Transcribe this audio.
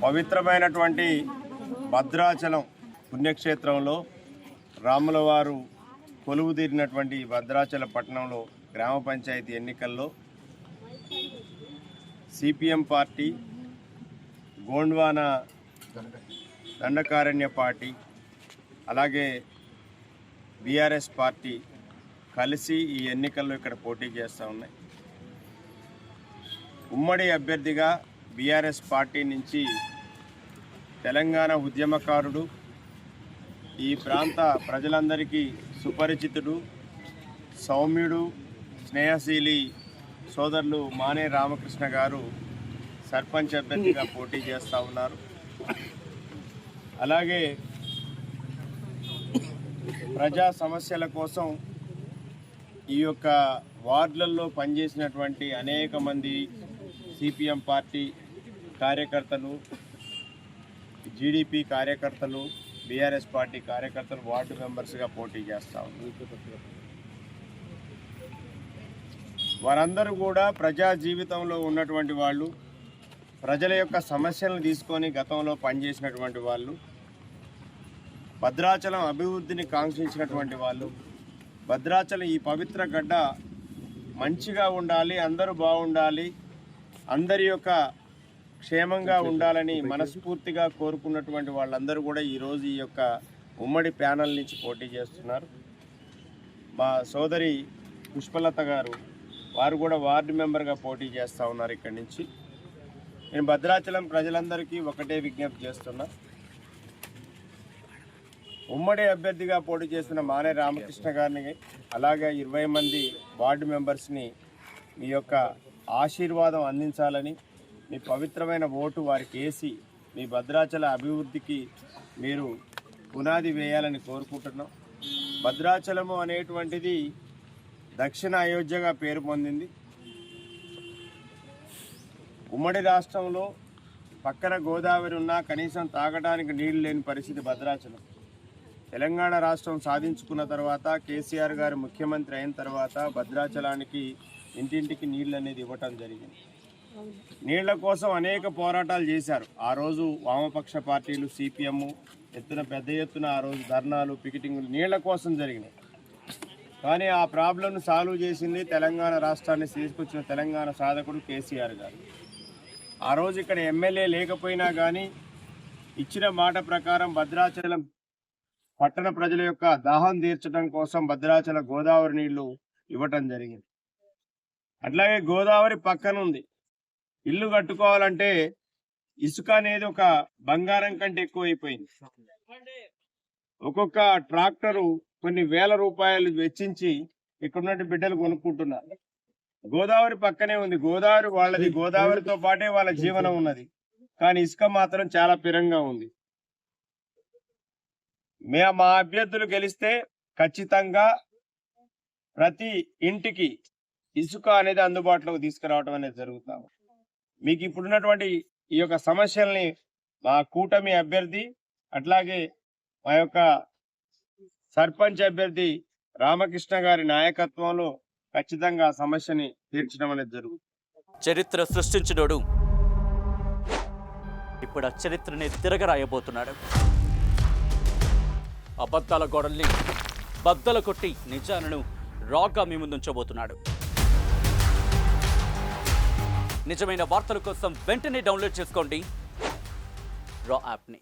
పవిత్రమైనటువంటి భద్రాచలం పుణ్యక్షేత్రంలో రాములవారు కొలువు తీరినటువంటి భద్రాచల పట్టణంలో గ్రామ పంచాయతీ ఎన్నికల్లో CPM party, Gondwana Dandakaranya party, అలాగే బీఆర్ఎస్ పార్టీ కలిసి ఈ ఎన్నికల్లో ఇక్కడ పోటీ చేస్తూ ఉన్నాయి. ఉమ్మడి అభ్యర్థిగా బీఆర్ఎస్ పార్టీ నుంచి తెలంగాణ ఉద్యమకారుడు, ఈ ప్రాంత ప్రజలందరికీ సుపరిచితుడు, సౌమ్యుడు, స్నేహశీలి సోదరులు మానే రామకృష్ణ గారు సర్పంచ్ అభ్యర్థిగా పోటీ చేస్తూ ఉన్నారు. అలాగే ప్రజా సమస్యల కోసం ఈ యొక్క వార్డులలో పనిచేసినటువంటి అనేక మంది సిపిఎం పార్టీ కార్యకర్తలు, జీడీపీ కార్యకర్తలు, బీఆర్ఎస్ పార్టీ కార్యకర్తలు వార్డు మెంబర్స్గా పోటీ చేస్తూ ఉన్నారు. వారందరూ కూడా ప్రజా జీవితంలో ఉన్నటువంటి వాళ్ళు, ప్రజల యొక్క సమస్యలను తీసుకొని గతంలో పనిచేసినటువంటి వాళ్ళు, భద్రాచలం అభివృద్ధిని కాంక్షించినటువంటి వాళ్ళు. భద్రాచలం ఈ పవిత్ర గడ్డ మంచిగా ఉండాలి, అందరూ బాగుండాలి, అందరి యొక్క క్షేమంగా ఉండాలని మనస్ఫూర్తిగా కోరుకున్నటువంటి వాళ్ళందరూ కూడా ఈరోజు ఈ యొక్క ఉమ్మడి ప్యానల్ నుంచి పోటీ చేస్తున్నారు. మా సోదరి పుష్పలత గారు, వారు కూడా వార్డు మెంబర్గా పోటీ చేస్తూ ఉన్నారు. ఇక్కడి నుంచి నేను భద్రాచలం ప్రజలందరికీ ఒకటే విజ్ఞప్తి చేస్తున్నా. ఉమ్మడి అభ్యర్థిగా పోటీ చేస్తున్న మానే రామకృష్ణ గారిని, అలాగే 20 మంది వార్డు మెంబర్స్ని మీ యొక్క ఆశీర్వాదం అందించాలని, మీ పవిత్రమైన ఓటు వారికి వేసి మీ భద్రాచల అభివృద్ధికి మీరు పునాది వేయాలని కోరుకుంటున్నాం. భద్రాచలము అనేటువంటిది దక్షిణ అయోధ్యగా పేరు పొందింది. ఉమ్మడి రాష్ట్రంలో పక్కన గోదావరి ఉన్నా కనీసం తాగడానికి నీళ్లు లేని పరిస్థితి భద్రాచలం. తెలంగాణ రాష్ట్రం సాధించుకున్న తర్వాత, కేసీఆర్ గారు ముఖ్యమంత్రి అయిన తర్వాత భద్రాచలానికి ఇంటింటికి నీళ్ళు అనేది ఇవ్వటం జరిగింది. నీళ్ల కోసం అనేక పోరాటాలు చేశారు. ఆ రోజు వామపక్ష పార్టీలు, సిపిఎం పెద్ద ఎత్తున ఆ రోజు ధర్నాలు, పికెటింగ్లు నీళ్ల కోసం జరిగినాయి. కానీ ఆ ప్రాబ్లంను సాల్వ్ చేసింది తెలంగాణ రాష్ట్రాన్ని తీసుకొచ్చిన తెలంగాణ సాధకుడు కేసీఆర్ గారు. ఆ రోజు ఇక్కడ ఎమ్మెల్యే లేకపోయినా కానీ ఇచ్చిన మాట ప్రకారం భద్రాచలం పట్టణ ప్రజల యొక్క దాహం తీర్చడం కోసం భద్రాచల గోదావరి నీళ్లు ఇవ్వటం జరిగింది. అట్లాగే గోదావరి పక్కన ఉంది. ఇల్లు కట్టుకోవాలంటే ఇసుక అనేది ఒక బంగారం కంటే ఎక్కువైపోయింది. ఒక్కొక్క ట్రాక్టరు కొన్ని వేల రూపాయలు వెచ్చించి ఇక్కడున్నటువంటి బిడ్డలు కొనుక్కుంటున్నారు. గోదావరి పక్కనే ఉంది. గోదావరి వాళ్ళది, గోదావరితో పాటే వాళ్ళ జీవనం ఉన్నది. కానీ ఇసుక మాత్రం చాలా పిరంగా ఉంది. మా అభ్యర్థులు గెలిస్తే ఖచ్చితంగా ప్రతి ఇంటికి ఇసుక అనేది అందుబాటులోకి తీసుకురావడం అనేది జరుగుతాం. మీకు ఇప్పుడున్నటువంటి ఈ యొక్క సమస్యల్ని మా కూటమి అభ్యర్థి, అట్లాగే మా యొక్క సర్పంచ్ అభ్యర్థి రామకృష్ణ గారి నాయకత్వంలో ఖచ్చితంగా సమస్యని తీర్చడం అనేది జరుగుతుంది. చరిత్ర సృష్టించినోడు ఇప్పుడు ఆ చరిత్రని తిరగరాయబోతున్నాడు. అబద్ధాల గోడల్ని బద్దలు కొట్టి నిజాలను రాగా మీ ముందుంచబోతున్నాడు. నిజమైన వార్తల కోసం వెంటనే డౌన్లోడ్ చేసుకోండి రా యాప్ని.